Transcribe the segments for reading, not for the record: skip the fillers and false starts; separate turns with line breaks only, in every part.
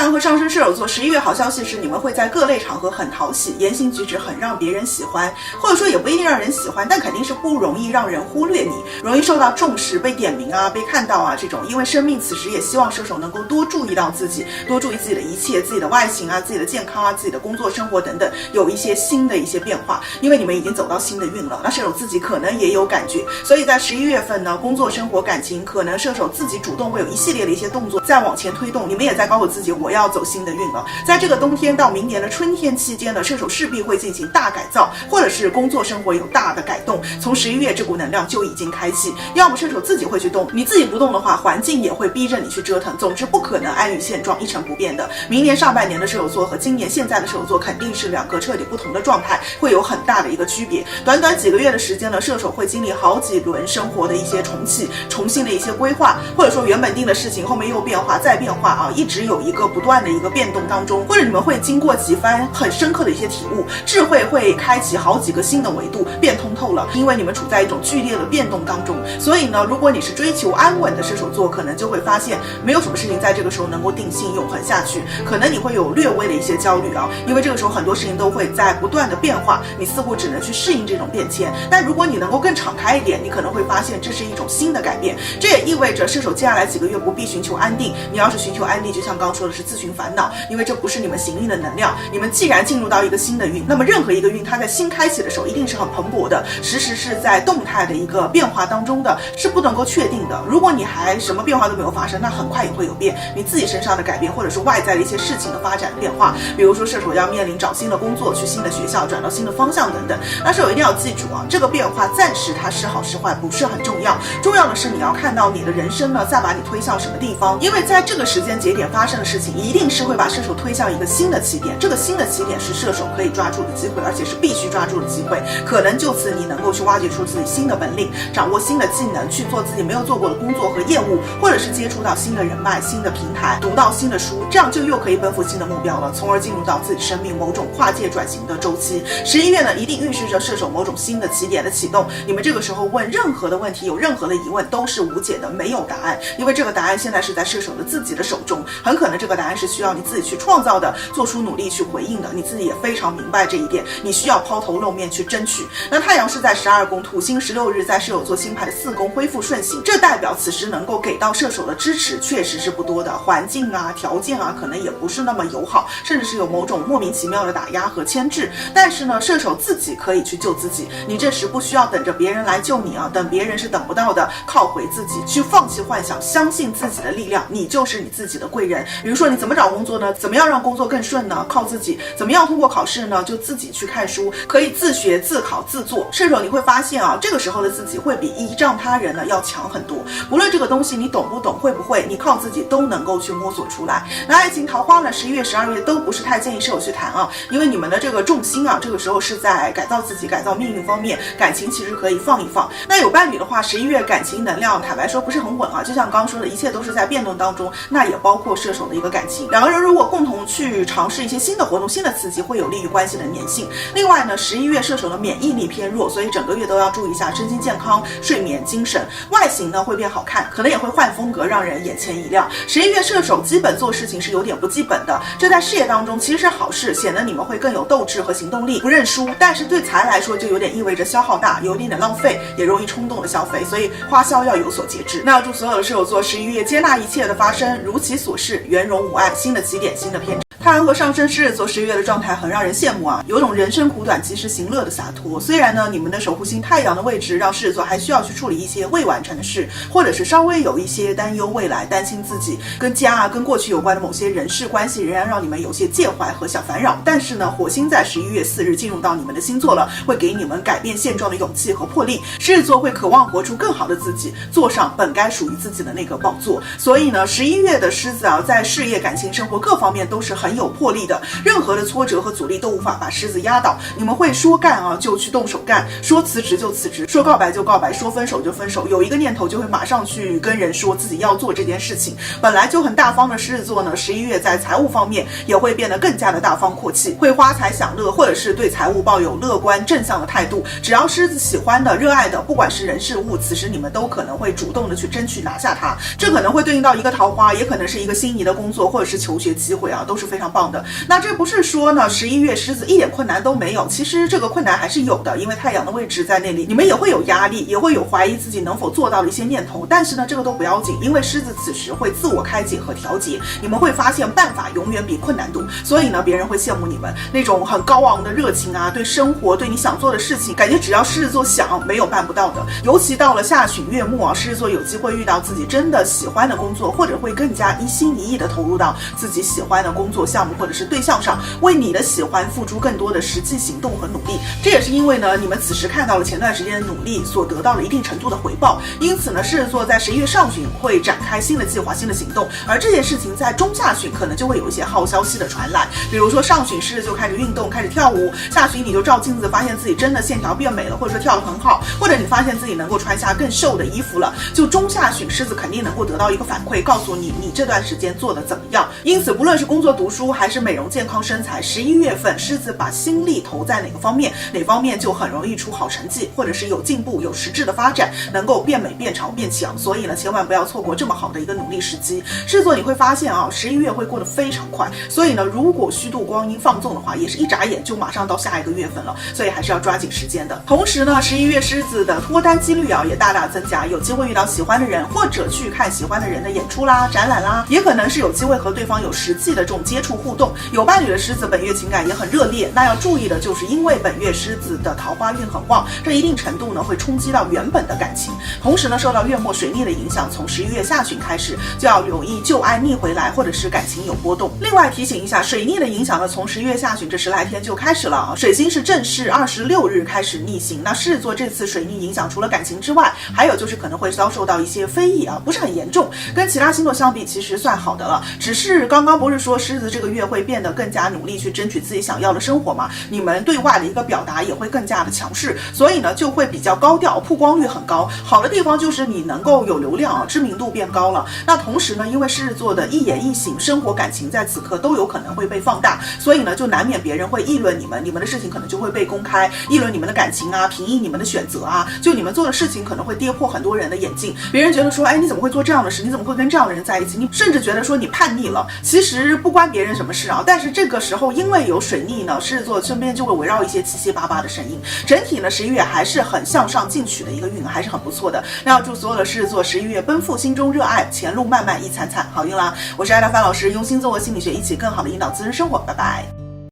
阳和上升射手座11月好消息是你们会在各类场合很讨喜，言行举止很让别人喜欢，或者说也不一定让人喜欢，但肯定是不容易让人忽略你，容易受到重视，被点名啊，被看到啊这种。因为生命此时也希望射手能够多注意到自己，多注意自己的一切，自己的外形啊，自己的健康啊，自己的工作生活等等，有一些新的一些变化，因为你们已经走到新的运了，那射手自己可能也有感觉，所以在11月份呢，工作生活感情可能射手自己主动会有一系列的一些动作再往前推动，你们也在告诉自己我要走新的运了。在这个冬天到明年的春天期间呢，射手势必会进行大改造，或者是工作生活有大的改动，从11月这股能量就已经开启，要么射手自己会去动，你自己不动的话，环境也会逼着你去折腾，总之不可能安于现状一成不变的。明年上半年的射手座和今年现在的射手座肯定是两个彻底不同的状态，会有很大的一个区别。短短几个月的时间呢，射手会经历好几轮生活的一些重启，重新的一些规划，或者说原本定的事情后面又变化再变化啊，一直有一个不断的一个变动当中，或者你们会经过几番很深刻的一些体悟，智慧会开启好几个新的维度，变通透了，因为你们处在一种剧烈的变动当中。所以呢，如果你是追求安稳的射手座，可能就会发现没有什么事情在这个时候能够定性永恒下去，可能你会有略微的一些焦虑啊，因为这个时候很多事情都会在不断的变化，你似乎只能去适应这种变迁。但如果你能够更敞开一点，你可能会发现这是一种新的改变。这也意味着射手接下来几个月不必寻求安定，你要是寻求安定，就像刚刚说的是自寻烦恼，因为这不是你们行运的能量。你们既然进入到一个新的运，那么任何一个运它在新开启的时候一定是很蓬勃的，时时是在动态的一个变化当中的，是不能够确定的。如果你还什么变化都没有发生，那很快也会有变，你自己身上的改变，或者是外在的一些事情的发展变化，比如说射手要面临找新的工作，去新的学校，转到新的方向等等。那射手一定要记住啊，这个变化暂时它是好是坏不是很重要，重要的是你要看到你的人生呢再把你推向什么地方，因为在这个时间节点发生的事情一定是会把射手推向一个新的起点，这个新的起点是射手可以抓住的机会，而且是必须抓住的机会，可能就此你能够去挖掘出自己新的本领，掌握新的技能，去做自己没有做过的工作和业务，或者是接触到新的人脉、新的平台，读到新的书，这样就又可以奔赴新的目标了，从而进入到自己生命某种跨界转型的周期。11月呢，一定预示着射手某种新的起点的启动，你们这个时候问任何的问题，有任何的疑问都是无解的，没有答案，因为这个答案现在是在射手的自己的手中，很可能这个答案是需要你自己去创造的，做出努力去回应的，你自己也非常明白这一点，你需要抛头露面去争取。那太阳是在12宫，土星16日在射手座星盘的4宫恢复顺行，这代表此时能够给到射手的支持确实是不多的，环境啊条件啊可能也不是那么友好，甚至是有某种莫名其妙的打压和牵制，但是呢，射手自己可以去救自己，你这时不需要等着别人来救你啊，等别人是等不到的，靠回自己，去放弃幻想，相信自己的力量，你就是你自己的贵人。比如说你怎么找工作呢？怎么样让工作更顺呢？靠自己。怎么样通过考试呢？就自己去看书，可以自学自考自做。射手你会发现啊，这个时候的自己会比依仗他人呢要强很多，不论这个东西你懂不懂会不会，你靠自己都能够去摸索出来。那爱情桃花呢，11月12月都不是太建议射手去谈啊，因为你们的这个重心啊，这个时候是在改造自己、改造命运方面，感情其实可以放一放。那有伴侣的话，11月感情能量坦白说不是很稳啊，就像刚刚说的，一切都是在变动当中，那也包括射手的一个感情。两个人如果共同去尝试一些新的活动、新的刺激，会有利于关系的粘性。另外呢，11月射手的免疫力偏弱，所以整个月都要注意一下身心健康、睡眠、精神。外形呢会变好看，可能也会换风格，让人眼前一亮。11月射手基本做事情是有点不基本的，这在事业当中其实是好事，显得你们会更有斗志和行动力，不认输。但是对财来说就有点意味着消耗大，有一点点浪费，也容易冲动的消费，所以花销要有所节制。那要祝所有的射手座11月接纳一切的发生，如其所是，圆融无碍，新的起点，新的篇章。太阳和上升狮子座11月的状态很让人羡慕啊，有种人生苦短及时行乐的洒脱。虽然呢，你们的守护星太阳的位置让狮子座还需要去处理一些未完成的事，或者是稍微有一些担忧未来，担心自己跟家啊、跟过去有关的某些人事关系，仍然让你们有些介怀和小烦扰。但是呢，火星在11月4日进入到你们的星座了，会给你们改变现状的勇气和魄力。狮子座会渴望活出更好的自己，坐上本该属于自己的那个宝座。所以呢，11月的狮子啊，在事业、感情、生活各方面都是很有魄力的，任何的挫折和阻力都无法把狮子压倒。你们会说干啊就去动手干，说辞职就辞职，说告白就告白，说分手就分手，有一个念头就会马上去跟人说自己要做这件事情。本来就很大方的狮子座呢，11月在财务方面也会变得更加的大方阔气，会花财享乐，或者是对财务抱有乐观正向的态度。只要狮子喜欢的、热爱的，不管是人事物，此时你们都可能会主动的去争取拿下它。这可能会对应到一个桃花，也可能是一个心仪的工作，或者是求学机会啊，都是非常棒的。那这不是说呢11月狮子一点困难都没有，其实这个困难还是有的，因为太阳的位置在那里，你们也会有压力，也会有怀疑自己能否做到的一些念头。但是呢这个都不要紧，因为狮子此时会自我开解和调节，你们会发现办法永远比困难多，所以呢别人会羡慕你们那种很高昂的热情啊，对生活，对你想做的事情，感觉只要狮子座想，没有办不到的。尤其到了下旬月末啊，狮子座有机会遇到自己真的喜欢的工作，或者会更加一心一意的投入到自己喜欢的工作项目或者是对象上，为你的喜欢付出更多的实际行动和努力。这也是因为呢你们此时看到了前段时间的努力所得到了一定程度的回报，因此呢狮子座在11月上旬会展开新的计划、新的行动，而这件事情在中下旬可能就会有一些好消息的传来。比如说上旬狮子就开始运动，开始跳舞，下旬你就照镜子发现自己真的线条变美了，或者说跳得很好，或者你发现自己能够穿下更瘦的衣服了，就中下旬狮子肯定能够得到一个反馈，告诉你你这段时间做得怎么样。因此不论是工作读书还是美容健康身材，11月份狮子把心力投在哪个方面，哪方面就很容易出好成绩，或者是有进步、有实质的发展，能够变美、变潮、变强。所以呢千万不要错过这么好的一个努力时机。狮子座你会发现啊11月会过得非常快，所以呢如果虚度光阴放纵的话，也是一眨眼就马上到下一个月份了，所以还是要抓紧时间的。同时呢11月狮子的脱单几率啊也大大增加，有机会遇到喜欢的人，或者去看喜欢的人的演出啦、展览啦，也可能是有机会和对方有实际的这种接触互动。有伴侣的狮子本月情感也很热烈，那要注意的就是因为本月狮子的桃花运很旺，这一定程度呢会冲击到原本的感情。同时呢受到月末水逆的影响，从11月下旬开始就要留意旧爱逆回来，或者是感情有波动。另外提醒一下，水逆的影响呢从11月下旬这10来天就开始了啊，水星是正式26日开始逆行。那狮子座这次水逆影响除了感情之外，还有就是可能会遭受到一些非议啊，不是很严重，跟其他星座相比其实算好的了。只是刚刚不是说狮子这个月会变得更加努力去争取自己想要的生活嘛，你们对外的一个表达也会更加的强势，所以呢就会比较高调，曝光率很高。好的地方就是你能够有流量啊，知名度变高了。那同时呢因为狮子座的一言一行、生活感情在此刻都有可能会被放大，所以呢就难免别人会议论你们，你们的事情可能就会被公开，议论你们的感情啊，评议你们的选择啊，就你们做的事情可能会跌破很多人的眼镜，别人觉得说哎你怎么会做这样的事，你怎么会跟这样的人在一起，你甚至觉得说你叛逆了。其实不关别人什么事啊，但是这个时候因为有水逆呢，狮子座身边就会围绕一些七七八八的声音。整体呢11月还是很向上进取的一个运，还是很不错的。那要祝所有的狮子座11月奔赴心中热爱，前路漫漫一惨惨，好运啦！我是艾达范老师，用星座和心理学一起更好的引导自身生活，拜拜。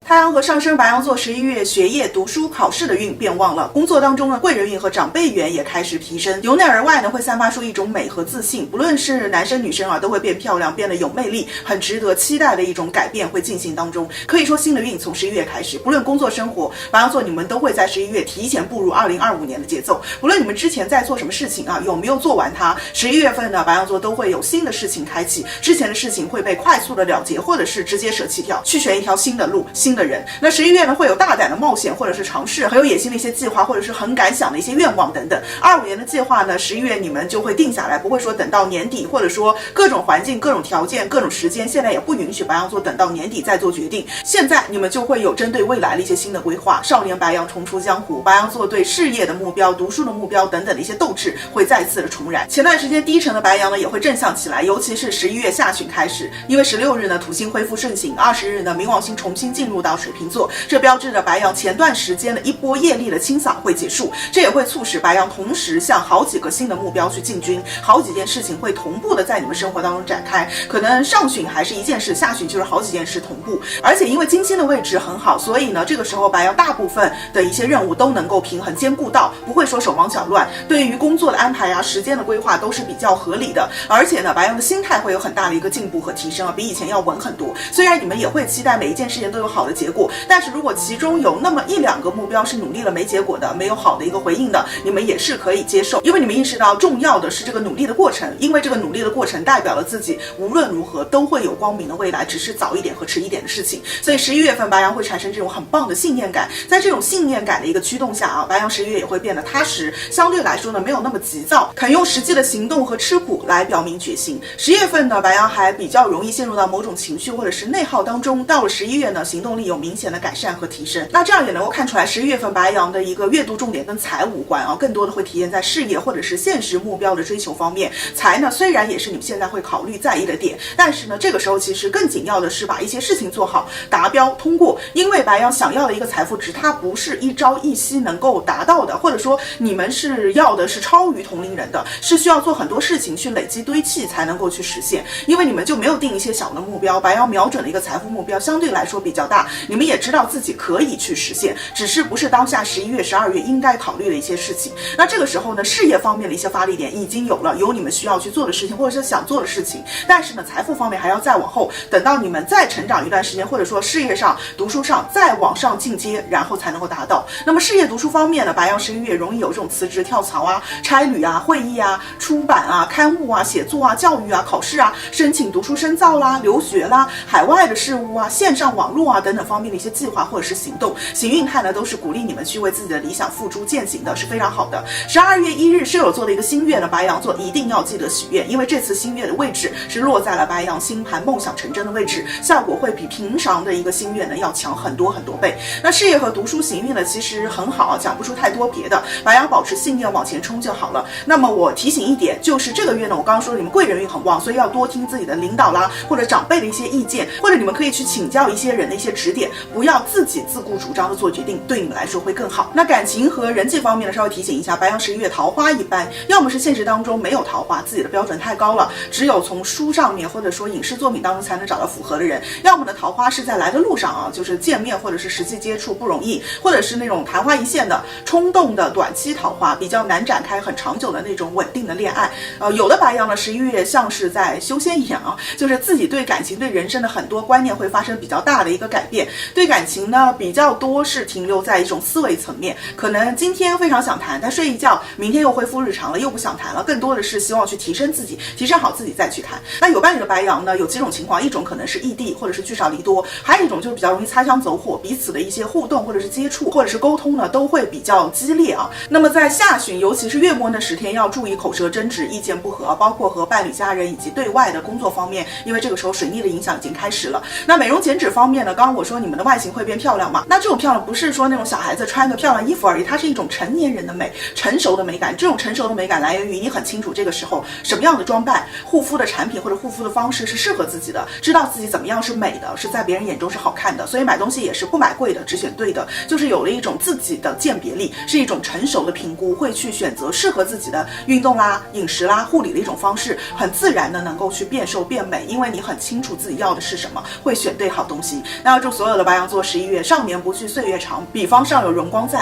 太阳和上升白羊座11月学业、读书、考试的运变旺了，工作当中呢贵人运和长辈缘也开始提升，由内而外呢会散发出一种美和自信，不论是男生女生啊都会变漂亮，变得有魅力，很值得期待的一种改变会进行当中。可以说新的运从11月开始，不论工作生活，白羊座你们都会在11月提前步入2025年的节奏。不论你们之前在做什么事情啊，有没有做完它，11月份呢白羊座都会有新的事情开启，之前的事情会被快速的了结，或者是直接舍弃掉，去选一条新的路、新的人。那11月呢会有大胆的冒险，或者是尝试很有野心的一些计划，或者是很敢想的一些愿望等等。25年的计划呢11月你们就会定下来，不会说等到年底，或者说各种环境、各种条件、各种时间现在也不允许白羊座等到年底再做决定，现在你们就会有针对未来的一些新的规划。少年白羊重出江湖，白羊座对事业的目标、读书的目标等等的一些斗志会再次的重燃。前段时间低沉的白羊呢也会正向起来，尤其是11月下旬开始，因为16日呢土星恢复顺行，20日呢冥王星重新进入到水瓶座，这标志着白羊前段时间的一波业力的清扫会结束，这也会促使白羊同时向好几个新的目标去进军，好几件事情会同步的在你们生活当中展开，可能上旬还是一件事，下旬就是好几件事同步。而且因为金星的位置很好，所以呢这个时候白羊大部分的一些任务都能够平衡兼顾到，不会说手忙脚乱，对于工作的安排啊、时间的规划都是比较合理的。而且呢白羊的心态会有很大的一个进步和提升啊，比以前要稳很多。虽然你们也会期待每一件事情都有好的的结果。但是如果其中有那么1、2个目标是努力了没结果的，没有好的一个回应的，你们也是可以接受，因为你们意识到重要的是这个努力的过程，因为这个努力的过程代表了自己无论如何都会有光明的未来，只是早一点和迟一点的事情。所以11月份白羊会产生这种很棒的信念感，在这种信念感的一个驱动下啊，白羊11月也会变得踏实，相对来说呢没有那么急躁，肯用实际的行动和吃苦来表明决心。10月份呢，白羊还比较容易陷入到某种情绪或者是内耗当中，到了11月呢，行动力有明显的改善和提升。那这样也能够看出来11月份白羊的一个月度重点跟财无关啊，更多的会体现在事业或者是现实目标的追求方面。财呢虽然也是你们现在会考虑在意的点，但是呢这个时候其实更紧要的是把一些事情做好，达标通过。因为白羊想要的一个财富值，它不是一朝一夕能够达到的，或者说你们是要的是超于同龄人的，是需要做很多事情去累积堆砌才能够去实现。因为你们就没有定一些小的目标，白羊瞄准的一个财富目标相对来说比较大，你们也知道自己可以去实现，只是不是当下11月、12月应该考虑的一些事情。那这个时候呢，事业方面的一些发力点已经有了，有你们需要去做的事情，或者是想做的事情，但是呢，财富方面还要再往后，等到你们再成长一段时间，或者说事业上、读书上再往上进阶，然后才能够达到。那么事业、读书方面呢，白羊11月容易有这种辞职、跳槽啊、差旅啊、会议啊、出版啊、刊物啊、写作啊、教育啊、考试啊、申请读书深造啦、留学啦、海外的事务啊、线上网络啊等等方面的一些计划或者是行动。行运看呢，都是鼓励你们去为自己的理想付诸践行的，是非常好的。12月1日射手座的一个新月呢，白羊座一定要记得许愿，因为这次新月的位置是落在了白羊星盘梦想成真的位置，效果会比平常的一个新月呢要强很多很多倍。那事业和读书行运呢，其实很好，讲不出太多别的，白羊保持信念往前冲就好了。那么我提醒一点，就是这个月呢，我刚刚说你们贵人运很旺，所以要多听自己的领导啦或者长辈的一些意见，或者你们可以去请教一些人的一些指点，不要自己自顾主张的做决定，对你们来说会更好。那感情和人际方面呢，稍微提醒一下，白羊11月桃花一般，要么是现实当中没有桃花，自己的标准太高了，只有从书上面或者说影视作品当中才能找到符合的人，要么呢桃花是在来的路上啊，就是见面或者是实际接触不容易，或者是那种昙花一现的冲动的短期桃花，比较难展开很长久的那种稳定的恋爱。有的白羊呢11月像是在修仙一样啊，就是自己对感情对人生的很多观念会发生比较大的一个改变，对感情呢比较多是停留在一种思维层面，可能今天非常想谈，但睡一觉明天又恢复日常了，又不想谈了，更多的是希望去提升自己，提升好自己再去谈。那有伴侣的白羊呢，有几种情况，一种可能是异地或者是聚少离多，还有一种就是比较容易擦枪走火，彼此的一些互动或者是接触或者是沟通呢都会比较激烈啊。那么在下旬尤其是月末那10天要注意口舌争执、意见不合，包括和伴侣、家人以及对外的工作方面，因为这个时候水逆的影响已经开始了。那美容减脂方面呢，刚刚我说你们的外形会变漂亮嘛，那这种漂亮不是说那种小孩子穿个漂亮衣服而已，它是一种成年人的美，成熟的美感。这种成熟的美感来源于你很清楚这个时候什么样的装扮、护肤的产品或者护肤的方式是适合自己的，知道自己怎么样是美的，是在别人眼中是好看的，所以买东西也是不买贵的，只选对的，就是有了一种自己的鉴别力，是一种成熟的评估，会去选择适合自己的运动啦、饮食啦、护理的一种方式，很自然的能够去变瘦变美，因为你很清楚自己要的是什么，会选对好东西。那要祝所有的白羊座11月少年不去岁月长，比方上有荣光在。